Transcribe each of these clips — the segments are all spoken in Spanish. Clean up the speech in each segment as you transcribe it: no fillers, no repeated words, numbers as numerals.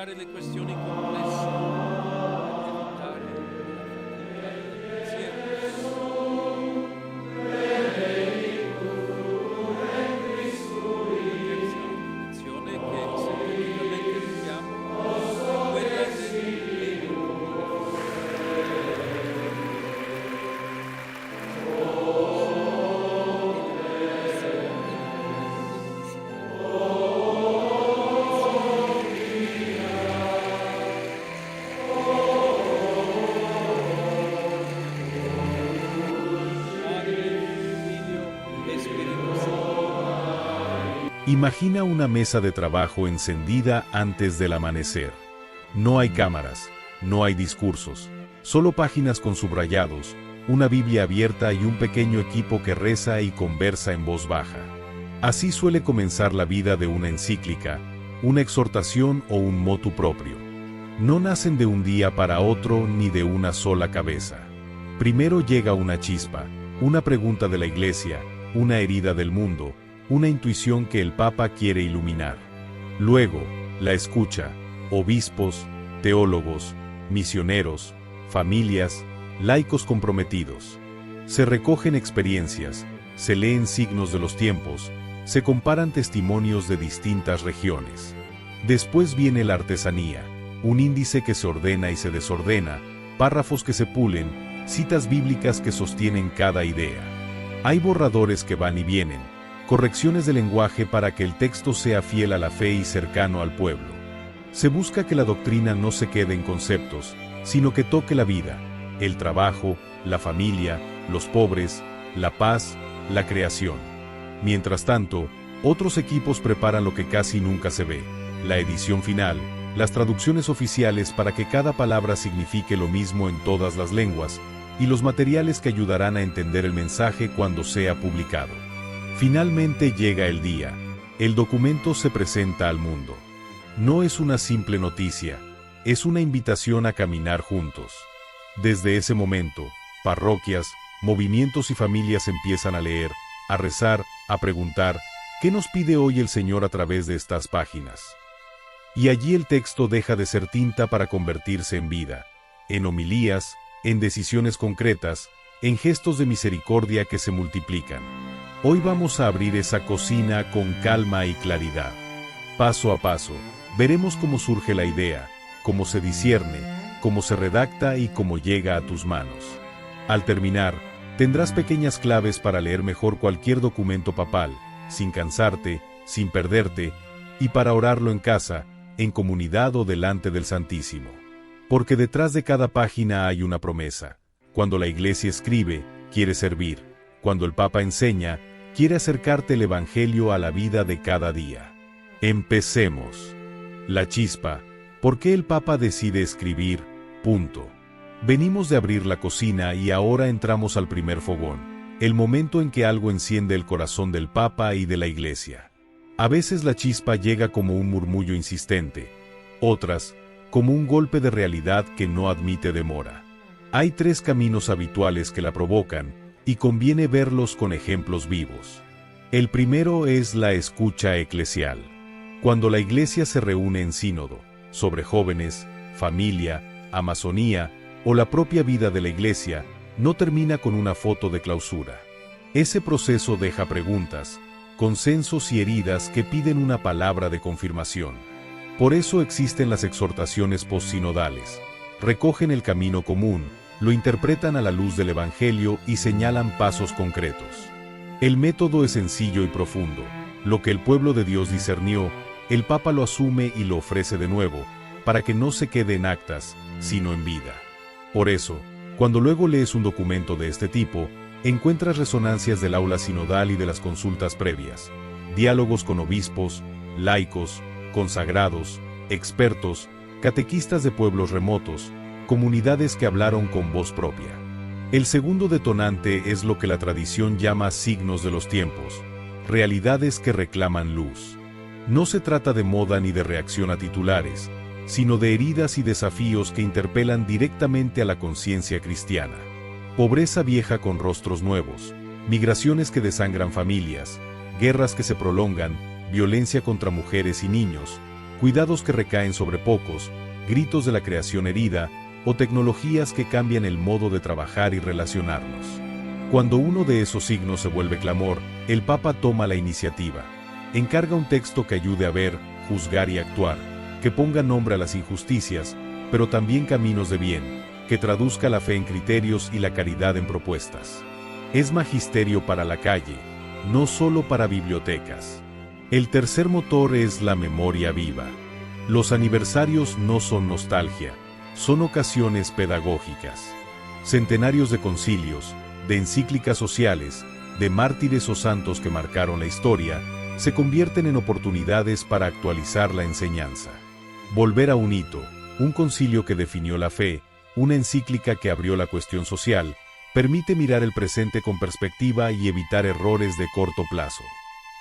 affrontare le questioni complesse, per evitare la fatica del pensiero. Terza lezione che sinteticamente vediamo è quella dell'impegno. Imagina una mesa de trabajo encendida antes del amanecer. No hay cámaras, no hay discursos, solo páginas con subrayados, una Biblia abierta y un pequeño equipo que reza y conversa en voz baja. Así suele comenzar la vida de una encíclica, una exhortación o un motu proprio. No nacen de un día para otro ni de una sola cabeza. Primero llega una chispa, una pregunta de la iglesia, una herida del mundo, una intuición que el Papa quiere iluminar. Luego, la escucha, obispos, teólogos, misioneros, familias, laicos comprometidos. Se recogen experiencias, se leen signos de los tiempos, se comparan testimonios de distintas regiones. Después viene la artesanía, un índice que se ordena y se desordena, párrafos que se pulen, citas bíblicas que sostienen cada idea. Hay borradores que van y vienen, correcciones de lenguaje para que el texto sea fiel a la fe y cercano al pueblo. Se busca que la doctrina no se quede en conceptos, sino que toque la vida, el trabajo, la familia, los pobres, la paz, la creación. Mientras tanto, otros equipos preparan lo que casi nunca se ve, la edición final, las traducciones oficiales para que cada palabra signifique lo mismo en todas las lenguas, y los materiales que ayudarán a entender el mensaje cuando sea publicado. Finalmente llega el día. El documento se presenta al mundo. No es una simple noticia, es una invitación a caminar juntos. Desde ese momento, parroquias, movimientos y familias empiezan a leer, a rezar, a preguntar, ¿qué nos pide hoy el Señor a través de estas páginas? Y allí el texto deja de ser tinta para convertirse en vida, en homilías, en decisiones concretas, en gestos de misericordia que se multiplican. Hoy vamos a abrir esa cocina con calma y claridad. Paso a paso, veremos cómo surge la idea, cómo se discierne, cómo se redacta y cómo llega a tus manos. Al terminar, tendrás pequeñas claves para leer mejor cualquier documento papal, sin cansarte, sin perderte, y para orarlo en casa, en comunidad o delante del Santísimo. Porque detrás de cada página hay una promesa. Cuando la Iglesia escribe, quiere servir. Cuando el Papa enseña, quiere acercarte el Evangelio a la vida de cada día. Empecemos. La chispa. ¿Por qué el Papa decide escribir? Punto. Venimos de abrir la cocina y ahora entramos al primer fogón, el momento en que algo enciende el corazón del Papa y de la Iglesia. A veces la chispa llega como un murmullo insistente, otras, como un golpe de realidad que no admite demora. Hay tres caminos habituales que la provocan, y conviene verlos con ejemplos vivos. El primero es la escucha eclesial. Cuando la Iglesia se reúne en sínodo, sobre jóvenes, familia, amazonía o la propia vida de la Iglesia, no termina con una foto de clausura. Ese proceso deja preguntas, consensos y heridas que piden una palabra de confirmación. Por eso existen las exhortaciones postsinodales. Recogen el camino común, lo interpretan a la luz del Evangelio y señalan pasos concretos. El método es sencillo y profundo. Lo que el pueblo de Dios discernió, el Papa lo asume y lo ofrece de nuevo, para que no se quede en actas, sino en vida. Por eso, cuando luego lees un documento de este tipo, encuentras resonancias del aula sinodal y de las consultas previas, diálogos con obispos, laicos, consagrados, expertos, catequistas de pueblos remotos, comunidades que hablaron con voz propia. El segundo detonante es lo que la tradición llama signos de los tiempos, realidades que reclaman luz. No se trata de moda ni de reacción a titulares, sino de heridas y desafíos que interpelan directamente a la conciencia cristiana. Pobreza vieja con rostros nuevos, migraciones que desangran familias, guerras que se prolongan, violencia contra mujeres y niños, cuidados que recaen sobre pocos, gritos de la creación herida, o tecnologías que cambian el modo de trabajar y relacionarnos. Cuando uno de esos signos se vuelve clamor, el Papa toma la iniciativa. Encarga un texto que ayude a ver, juzgar y actuar, que ponga nombre a las injusticias, pero también caminos de bien, que traduzca la fe en criterios y la caridad en propuestas. Es magisterio para la calle, no solo para bibliotecas. El tercer motor es la memoria viva. Los aniversarios no son nostalgia, son ocasiones pedagógicas. Centenarios de concilios, de encíclicas sociales, de mártires o santos que marcaron la historia, se convierten en oportunidades para actualizar la enseñanza. Volver a un hito, un concilio que definió la fe, una encíclica que abrió la cuestión social, permite mirar el presente con perspectiva y evitar errores de corto plazo.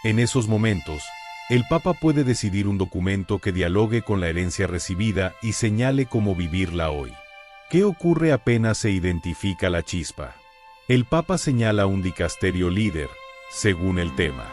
En esos momentos, el Papa puede decidir un documento que dialogue con la herencia recibida y señale cómo vivirla hoy. ¿Qué ocurre apenas se identifica la chispa? El Papa señala un dicasterio líder, según el tema.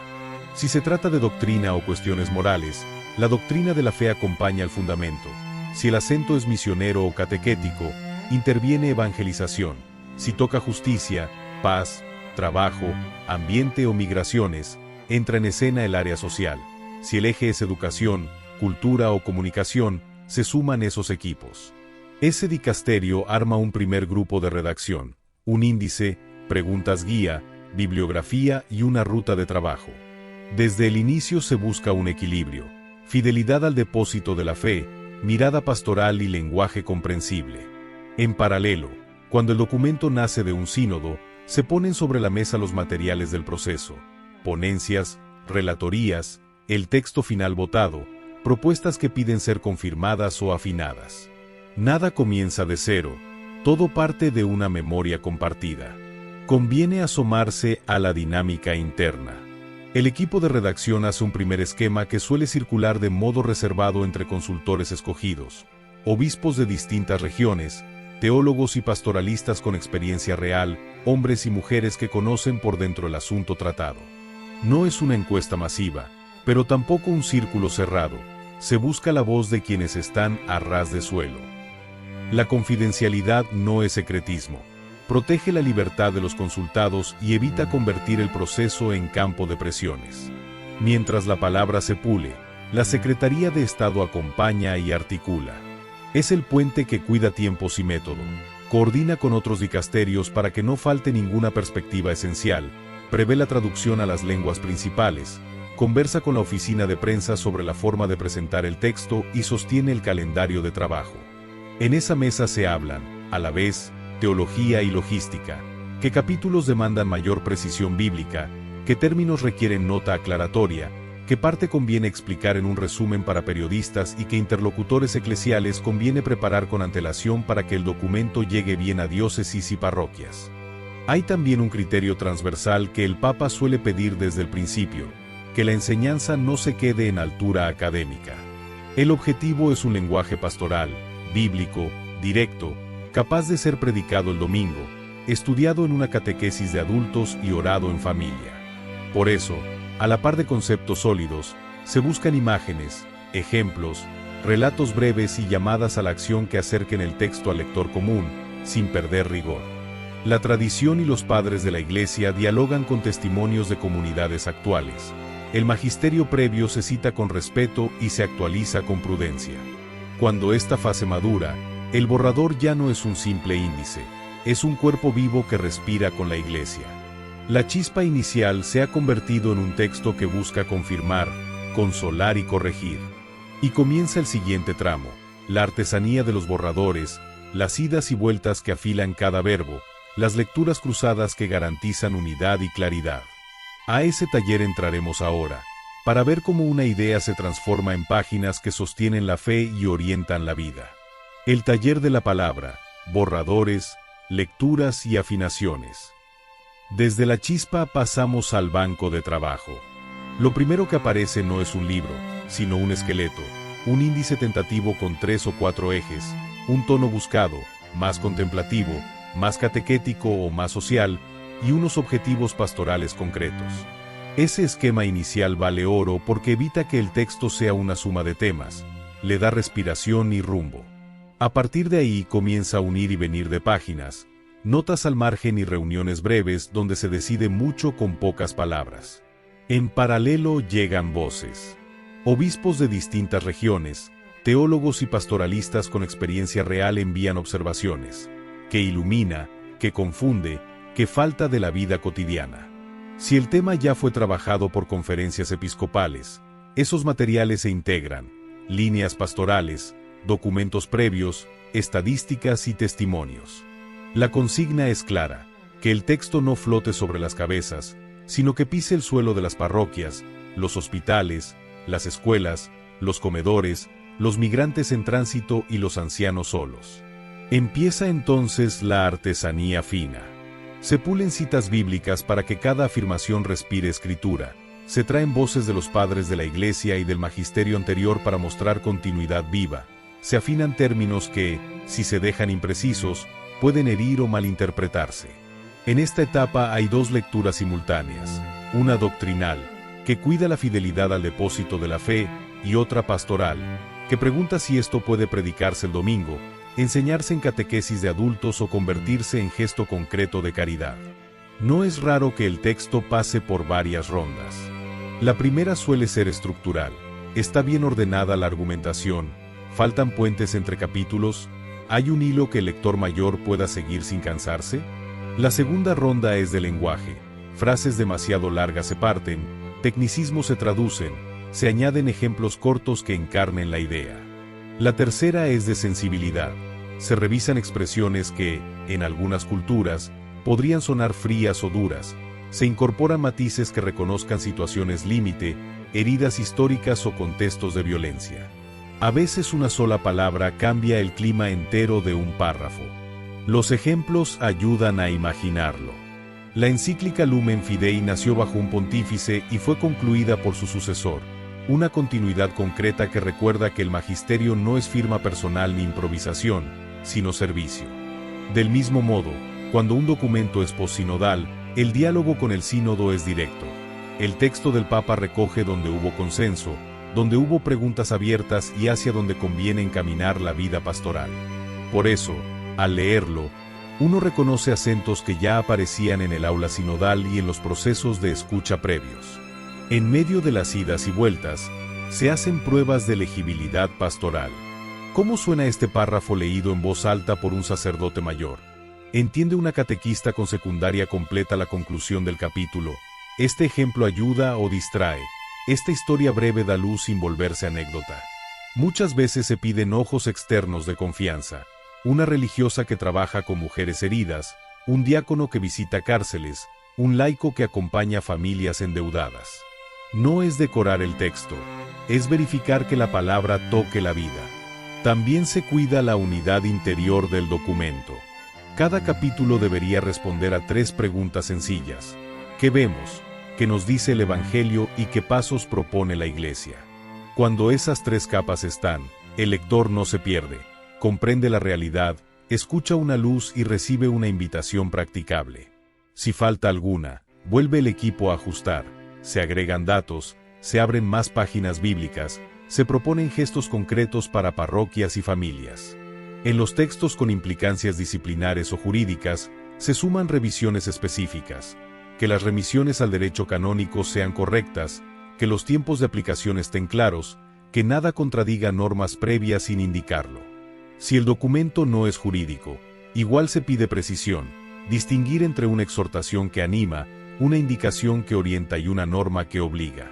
Si se trata de doctrina o cuestiones morales, la doctrina de la fe acompaña al fundamento. Si el acento es misionero o catequético, interviene evangelización. Si toca justicia, paz, trabajo, ambiente o migraciones, entra en escena el área social. Si el eje es educación, cultura o comunicación, se suman esos equipos. Ese dicasterio arma un primer grupo de redacción, un índice, preguntas guía, bibliografía y una ruta de trabajo. Desde el inicio se busca un equilibrio, fidelidad al depósito de la fe, mirada pastoral y lenguaje comprensible. En paralelo, cuando el documento nace de un sínodo, se ponen sobre la mesa los materiales del proceso, ponencias, relatorías, el texto final votado, propuestas que piden ser confirmadas o afinadas. Nada comienza de cero, todo parte de una memoria compartida. Conviene asomarse a la dinámica interna. El equipo de redacción hace un primer esquema que suele circular de modo reservado entre consultores escogidos, obispos de distintas regiones, teólogos y pastoralistas con experiencia real, hombres y mujeres que conocen por dentro el asunto tratado. No es una encuesta masiva, pero tampoco un círculo cerrado. Se busca la voz de quienes están a ras de suelo. La confidencialidad no es secretismo. Protege la libertad de los consultados y evita convertir el proceso en campo de presiones. Mientras la palabra se pule, la Secretaría de Estado acompaña y articula. Es el puente que cuida tiempos y método. Coordina con otros dicasterios para que no falte ninguna perspectiva esencial. Prevé la traducción a las lenguas principales. Conversa con la oficina de prensa sobre la forma de presentar el texto y sostiene el calendario de trabajo. En esa mesa se hablan, a la vez, teología y logística, qué capítulos demandan mayor precisión bíblica, qué términos requieren nota aclaratoria, qué parte conviene explicar en un resumen para periodistas y qué interlocutores eclesiales conviene preparar con antelación para que el documento llegue bien a diócesis y parroquias. Hay también un criterio transversal que el Papa suele pedir desde el principio, que la enseñanza no se quede en altura académica. El objetivo es un lenguaje pastoral, bíblico, directo, capaz de ser predicado el domingo, estudiado en una catequesis de adultos y orado en familia. Por eso, a la par de conceptos sólidos, se buscan imágenes, ejemplos, relatos breves y llamadas a la acción que acerquen el texto al lector común, sin perder rigor. La tradición y los padres de la Iglesia dialogan con testimonios de comunidades actuales. El magisterio previo se cita con respeto y se actualiza con prudencia. Cuando esta fase madura, el borrador ya no es un simple índice, es un cuerpo vivo que respira con la Iglesia. La chispa inicial se ha convertido en un texto que busca confirmar, consolar y corregir. Y comienza el siguiente tramo, la artesanía de los borradores, las idas y vueltas que afilan cada verbo, las lecturas cruzadas que garantizan unidad y claridad. A ese taller entraremos ahora, para ver cómo una idea se transforma en páginas que sostienen la fe y orientan la vida. El taller de la palabra, borradores, lecturas y afinaciones. Desde la chispa pasamos al banco de trabajo. Lo primero que aparece no es un libro, sino un esqueleto, un índice tentativo con 3 o 4 ejes, un tono buscado, más contemplativo, más catequético o más social, y unos objetivos pastorales concretos. Ese esquema inicial vale oro porque evita que el texto sea una suma de temas, le da respiración y rumbo. A partir de ahí comienza a unir y venir de páginas, notas al margen y reuniones breves donde se decide mucho con pocas palabras. En paralelo llegan voces. Obispos de distintas regiones, teólogos y pastoralistas con experiencia real envían observaciones, que ilumina, que confunde, que falta de la vida cotidiana. Si el tema ya fue trabajado por conferencias episcopales, esos materiales se integran, líneas pastorales, documentos previos, estadísticas y testimonios. La consigna es clara, que el texto no flote sobre las cabezas, sino que pise el suelo de las parroquias, los hospitales, las escuelas, los comedores, los migrantes en tránsito y los ancianos solos. Empieza entonces la artesanía fina. Se pulen citas bíblicas para que cada afirmación respire escritura. Se traen voces de los padres de la Iglesia y del magisterio anterior para mostrar continuidad viva. Se afinan términos que, si se dejan imprecisos, pueden herir o malinterpretarse. En esta etapa hay dos lecturas simultáneas, una doctrinal, que cuida la fidelidad al depósito de la fe, y otra pastoral, que pregunta si esto puede predicarse el domingo, enseñarse en catequesis de adultos o convertirse en gesto concreto de caridad. No es raro que el texto pase por varias rondas. La primera suele ser estructural. Está bien ordenada la argumentación, faltan puentes entre capítulos, ¿hay un hilo que el lector mayor pueda seguir sin cansarse? La segunda ronda es de lenguaje. Frases demasiado largas se parten, tecnicismos se traducen, se añaden ejemplos cortos que encarnen la idea. La tercera es de sensibilidad. Se revisan expresiones que, en algunas culturas, podrían sonar frías o duras. Se incorporan matices que reconozcan situaciones límite, heridas históricas o contextos de violencia. A veces una sola palabra cambia el clima entero de un párrafo. Los ejemplos ayudan a imaginarlo. La encíclica Lumen Fidei nació bajo un pontífice y fue concluida por su sucesor, una continuidad concreta que recuerda que el magisterio no es firma personal ni improvisación, sino servicio. Del mismo modo, cuando un documento es possinodal, el diálogo con el sínodo es directo. El texto del Papa recoge donde hubo consenso, donde hubo preguntas abiertas y hacia donde conviene encaminar la vida pastoral. Por eso, al leerlo, uno reconoce acentos que ya aparecían en el aula sinodal y en los procesos de escucha previos. En medio de las idas y vueltas, se hacen pruebas de legibilidad pastoral. ¿Cómo suena este párrafo leído en voz alta por un sacerdote mayor? ¿Entiende una catequista con secundaria completa la conclusión del capítulo? ¿Este ejemplo ayuda o distrae? ¿Esta historia breve da luz sin volverse anécdota? Muchas veces se piden ojos externos de confianza. Una religiosa que trabaja con mujeres heridas, un diácono que visita cárceles, un laico que acompaña familias endeudadas. No es decorar el texto, es verificar que la palabra toque la vida. También se cuida la unidad interior del documento. Cada capítulo debería responder a 3 preguntas sencillas. ¿Qué vemos? ¿Qué nos dice el Evangelio y qué pasos propone la Iglesia? Cuando esas 3 capas están, el lector no se pierde, comprende la realidad, escucha una luz y recibe una invitación practicable. Si falta alguna, vuelve el equipo a ajustar, se agregan datos, se abren más páginas bíblicas, se proponen gestos concretos para parroquias y familias. En los textos con implicancias disciplinares o jurídicas, se suman revisiones específicas, que las remisiones al derecho canónico sean correctas, que los tiempos de aplicación estén claros, que nada contradiga normas previas sin indicarlo. Si el documento no es jurídico, igual se pide precisión, distinguir entre una exhortación que anima, una indicación que orienta y una norma que obliga.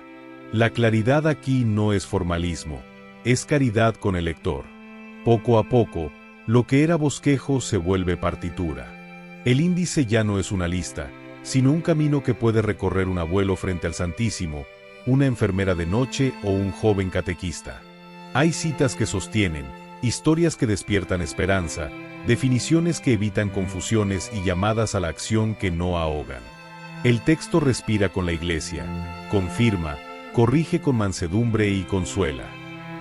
La claridad aquí no es formalismo, es caridad con el lector. Poco a poco, lo que era bosquejo se vuelve partitura. El índice ya no es una lista, sino un camino que puede recorrer un abuelo frente al Santísimo, una enfermera de noche o un joven catequista. Hay citas que sostienen, historias que despiertan esperanza, definiciones que evitan confusiones y llamadas a la acción que no ahogan. El texto respira con la Iglesia, confirma, corrige con mansedumbre y consuela.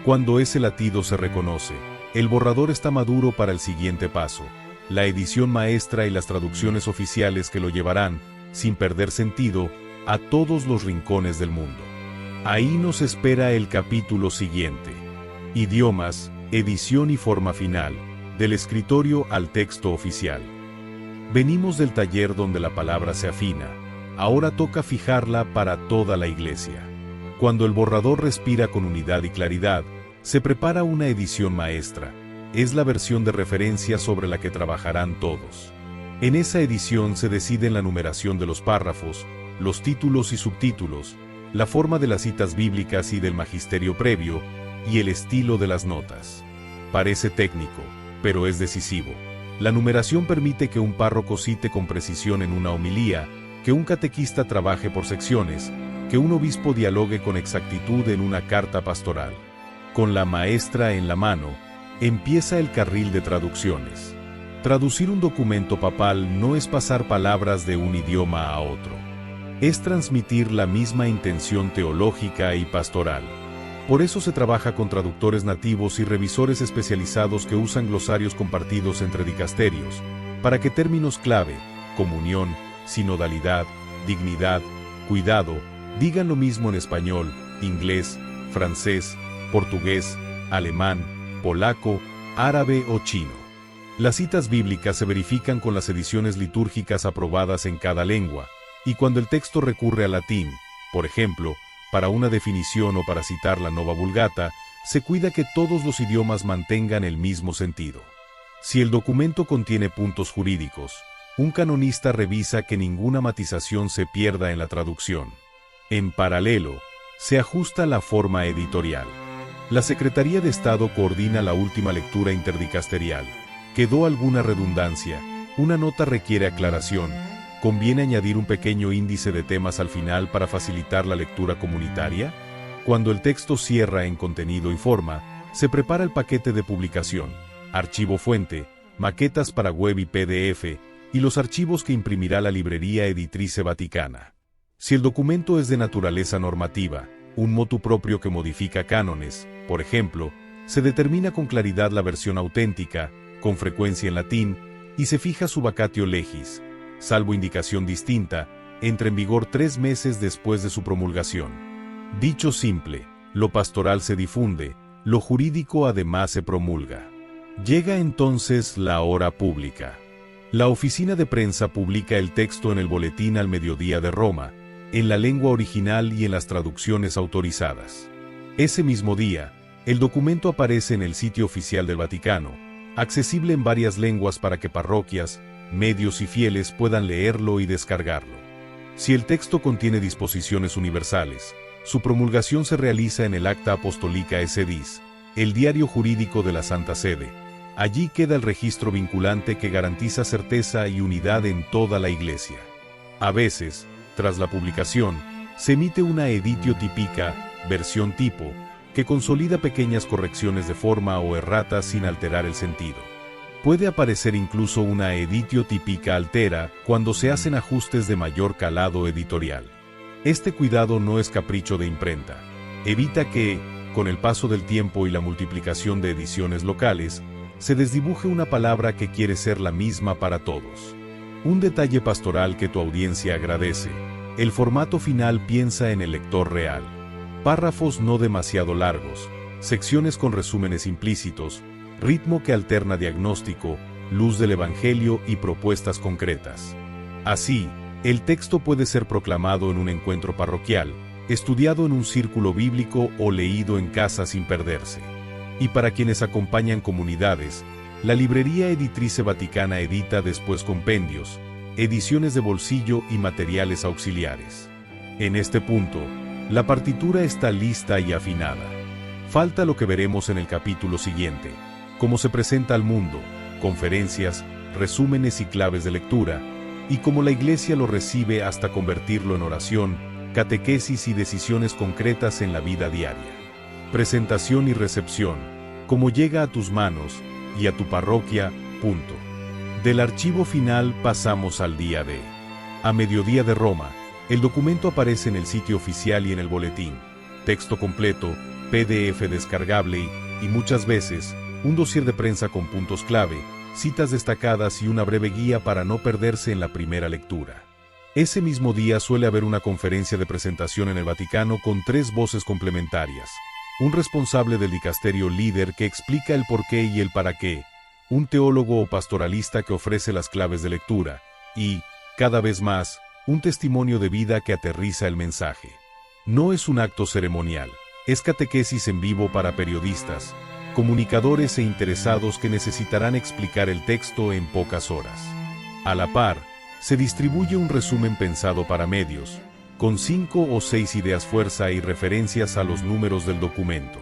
Cuando ese latido se reconoce, el borrador está maduro para el siguiente paso, la edición maestra y las traducciones oficiales que lo llevarán, sin perder sentido, a todos los rincones del mundo. Ahí nos espera el capítulo siguiente. Idiomas, edición y forma final, del escritorio al texto oficial. Venimos del taller donde la palabra se afina, ahora toca fijarla para toda la iglesia. Cuando el borrador respira con unidad y claridad, se prepara una edición maestra. Es la versión de referencia sobre la que trabajarán todos. En esa edición se deciden la numeración de los párrafos, los títulos y subtítulos, la forma de las citas bíblicas y del magisterio previo, y el estilo de las notas. Parece técnico, pero es decisivo. La numeración permite que un párroco cite con precisión en una homilía, que un catequista trabaje por secciones, que un obispo dialogue con exactitud en una carta pastoral. Con la maestra en la mano, empieza el carril de traducciones. Traducir un documento papal no es pasar palabras de un idioma a otro. Es transmitir la misma intención teológica y pastoral. Por eso se trabaja con traductores nativos y revisores especializados que usan glosarios compartidos entre dicasterios, para que términos clave, comunión, sinodalidad, dignidad, cuidado, digan lo mismo en español, inglés, francés, portugués, alemán, polaco, árabe o chino. Las citas bíblicas se verifican con las ediciones litúrgicas aprobadas en cada lengua, y cuando el texto recurre al latín, por ejemplo, para una definición o para citar la Nova Vulgata, se cuida que todos los idiomas mantengan el mismo sentido. Si el documento contiene puntos jurídicos, un canonista revisa que ninguna matización se pierda en la traducción. En paralelo, se ajusta la forma editorial. La Secretaría de Estado coordina la última lectura interdicasterial. ¿Quedó alguna redundancia? ¿Una nota requiere aclaración? ¿Conviene añadir un pequeño índice de temas al final para facilitar la lectura comunitaria? Cuando el texto cierra en contenido y forma, se prepara el paquete de publicación, archivo fuente, maquetas para web y PDF, y los archivos que imprimirá la Librería Editrice Vaticana. Si el documento es de naturaleza normativa, un motu proprio que modifica cánones, por ejemplo, se determina con claridad la versión auténtica, con frecuencia en latín, y se fija su vacatio legis. Salvo indicación distinta, entra en vigor 3 meses después de su promulgación. Dicho simple, lo pastoral se difunde, lo jurídico además se promulga. Llega entonces la hora pública. La oficina de prensa publica el texto en el Boletín al Mediodía de Roma, en la lengua original y en las traducciones autorizadas. Ese mismo día, el documento aparece en el sitio oficial del Vaticano, accesible en varias lenguas para que parroquias, medios y fieles puedan leerlo y descargarlo. Si el texto contiene disposiciones universales, su promulgación se realiza en el Acta Apostolica Sedis, el diario jurídico de la Santa Sede. Allí queda el registro vinculante que garantiza certeza y unidad en toda la Iglesia. A veces, tras la publicación, se emite una editio typica, versión tipo, que consolida pequeñas correcciones de forma o erratas sin alterar el sentido. Puede aparecer incluso una editio typica altera cuando se hacen ajustes de mayor calado editorial. Este cuidado no es capricho de imprenta. Evita que, con el paso del tiempo y la multiplicación de ediciones locales, se desdibuje una palabra que quiere ser la misma para todos. Un detalle pastoral que tu audiencia agradece. El formato final piensa en el lector real. Párrafos no demasiado largos, secciones con resúmenes implícitos, ritmo que alterna diagnóstico, luz del Evangelio y propuestas concretas. Así, el texto puede ser proclamado en un encuentro parroquial, estudiado en un círculo bíblico o leído en casa sin perderse. Y para quienes acompañan comunidades, la Librería Editrice Vaticana edita después compendios, ediciones de bolsillo y materiales auxiliares. En este punto, la partitura está lista y afinada. Falta lo que veremos en el capítulo siguiente, cómo se presenta al mundo, conferencias, resúmenes y claves de lectura, y cómo la Iglesia lo recibe hasta convertirlo en oración, catequesis y decisiones concretas en la vida diaria. Presentación y recepción, cómo llega a tus manos y a tu parroquia, punto. Del archivo final pasamos al día D. A Mediodía de Roma, el documento aparece en el sitio oficial y en el boletín, texto completo, PDF descargable y muchas veces, un dossier de prensa con puntos clave, citas destacadas y una breve guía para no perderse en la primera lectura. Ese mismo día suele haber una conferencia de presentación en el Vaticano con 3 voces complementarias, un responsable del dicasterio líder que explica el porqué y el para qué, un teólogo o pastoralista que ofrece las claves de lectura, y, cada vez más, un testimonio de vida que aterriza el mensaje. No es un acto ceremonial, es catequesis en vivo para periodistas, comunicadores e interesados que necesitarán explicar el texto en pocas horas. A la par, se distribuye un resumen pensado para medios, con 5 o 6 ideas fuerza y referencias a los números del documento.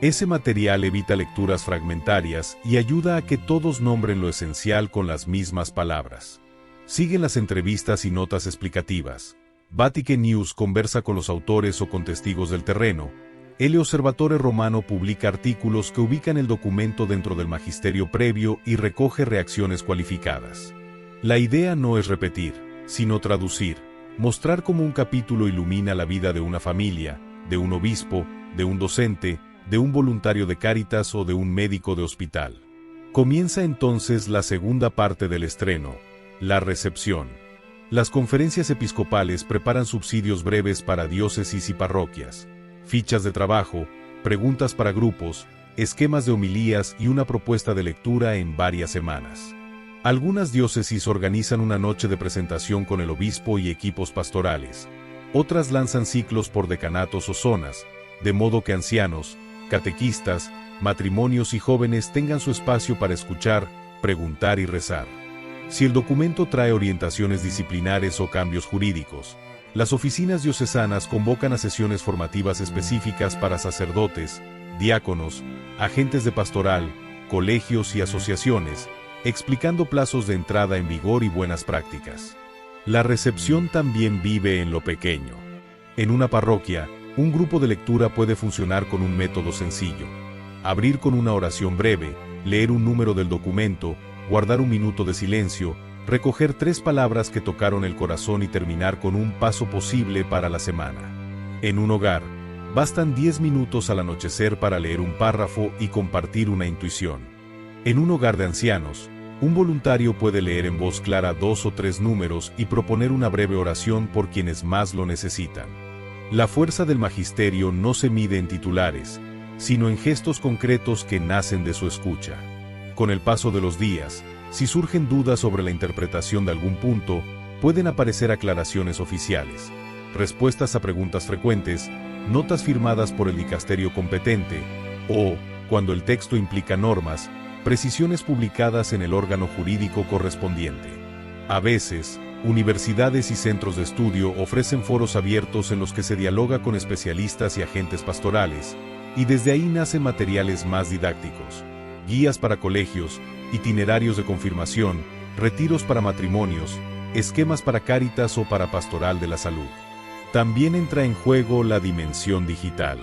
Ese material evita lecturas fragmentarias y ayuda a que todos nombren lo esencial con las mismas palabras. Siguen las entrevistas y notas explicativas. Vatican News conversa con los autores o con testigos del terreno. El Osservatore Romano publica artículos que ubican el documento dentro del magisterio previo y recoge reacciones cualificadas. La idea no es repetir, sino traducir, mostrar cómo un capítulo ilumina la vida de una familia, de un obispo, de un docente, de un voluntario de Cáritas o de un médico de hospital. Comienza entonces la segunda parte del estreno, la recepción. Las conferencias episcopales preparan subsidios breves para diócesis y parroquias, fichas de trabajo, preguntas para grupos, esquemas de homilías y una propuesta de lectura en varias semanas. Algunas diócesis organizan una noche de presentación con el obispo y equipos pastorales. Otras lanzan ciclos por decanatos o zonas, de modo que ancianos, catequistas, matrimonios y jóvenes tengan su espacio para escuchar, preguntar y rezar. Si el documento trae orientaciones disciplinares o cambios jurídicos, las oficinas diocesanas convocan a sesiones formativas específicas para sacerdotes, diáconos, agentes de pastoral, colegios y asociaciones, explicando plazos de entrada en vigor y buenas prácticas. La recepción también vive en lo pequeño. En una parroquia, un grupo de lectura puede funcionar con un método sencillo. Abrir con una oración breve, leer un número del documento, guardar un minuto de silencio, recoger 3 palabras que tocaron el corazón y terminar con un paso posible para la semana. En un hogar, bastan 10 minutos al anochecer para leer un párrafo y compartir una intuición. En un hogar de ancianos, un voluntario puede leer en voz clara 2 o 3 números y proponer una breve oración por quienes más lo necesitan. La fuerza del magisterio no se mide en titulares, sino en gestos concretos que nacen de su escucha. Con el paso de los días, si surgen dudas sobre la interpretación de algún punto, pueden aparecer aclaraciones oficiales, respuestas a preguntas frecuentes, notas firmadas por el dicasterio competente, o, cuando el texto implica normas, precisiones publicadas en el órgano jurídico correspondiente. A veces, universidades y centros de estudio ofrecen foros abiertos en los que se dialoga con especialistas y agentes pastorales, y desde ahí nacen materiales más didácticos, guías para colegios, itinerarios de confirmación, retiros para matrimonios, esquemas para Cáritas o para Pastoral de la Salud. También entra en juego la dimensión digital.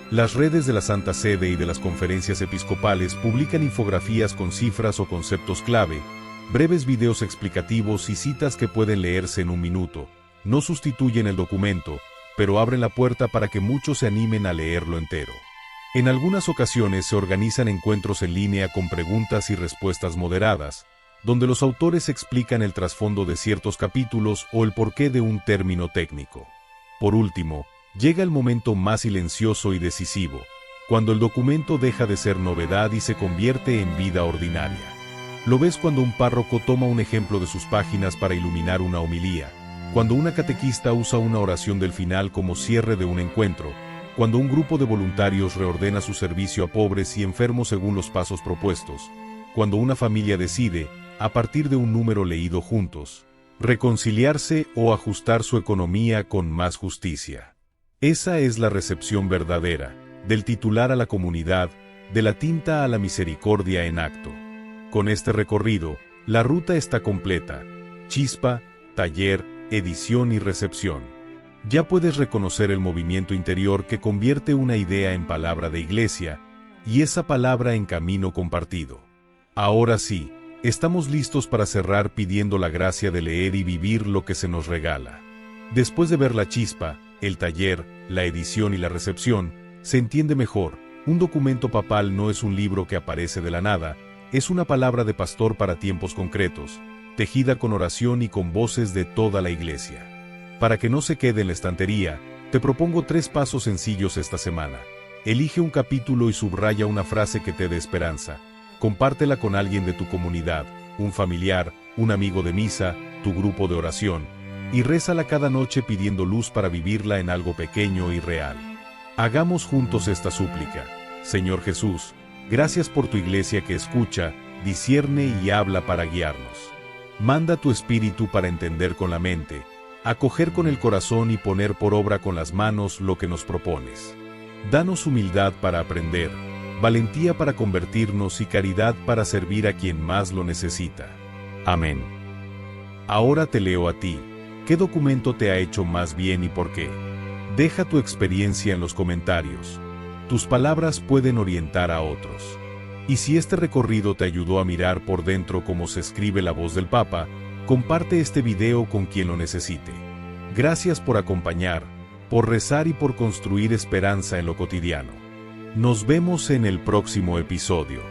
Las redes de la Santa Sede y de las conferencias episcopales publican infografías con cifras o conceptos clave, breves videos explicativos y citas que pueden leerse en un minuto. No sustituyen el documento, pero abren la puerta para que muchos se animen a leerlo entero. En algunas ocasiones se organizan encuentros en línea con preguntas y respuestas moderadas, donde los autores explican el trasfondo de ciertos capítulos o el porqué de un término técnico. Por último, llega el momento más silencioso y decisivo, cuando el documento deja de ser novedad y se convierte en vida ordinaria. Lo ves cuando un párroco toma un ejemplo de sus páginas para iluminar una homilía, cuando una catequista usa una oración del final como cierre de un encuentro, cuando un grupo de voluntarios reordena su servicio a pobres y enfermos según los pasos propuestos, cuando una familia decide, a partir de un número leído juntos, reconciliarse o ajustar su economía con más justicia. Esa es la recepción verdadera, del titular a la comunidad, de la tinta a la misericordia en acto. Con este recorrido, la ruta está completa: chispa, taller, edición y recepción. Ya puedes reconocer el movimiento interior que convierte una idea en palabra de iglesia, y esa palabra en camino compartido. Ahora sí, estamos listos para cerrar pidiendo la gracia de leer y vivir lo que se nos regala. Después de ver la chispa, el taller, la edición y la recepción, se entiende mejor. Un documento papal no es un libro que aparece de la nada, es una palabra de pastor para tiempos concretos, tejida con oración y con voces de toda la iglesia. Para que no se quede en la estantería, te propongo 3 pasos sencillos esta semana. Elige un capítulo y subraya una frase que te dé esperanza. Compártela con alguien de tu comunidad, un familiar, un amigo de misa, tu grupo de oración, y rézala cada noche pidiendo luz para vivirla en algo pequeño y real. Hagamos juntos esta súplica. Señor Jesús, gracias por tu iglesia que escucha, discierne y habla para guiarnos. Manda tu espíritu para entender con la mente, acoger con el corazón y poner por obra con las manos lo que nos propones. Danos humildad para aprender, valentía para convertirnos y caridad para servir a quien más lo necesita. Amén. Ahora te leo a ti. ¿Qué documento te ha hecho más bien y por qué? Deja tu experiencia en los comentarios. Tus palabras pueden orientar a otros. Y si este recorrido te ayudó a mirar por dentro cómo se escribe la voz del Papa, comparte este video con quien lo necesite. Gracias por acompañar, por rezar y por construir esperanza en lo cotidiano. Nos vemos en el próximo episodio.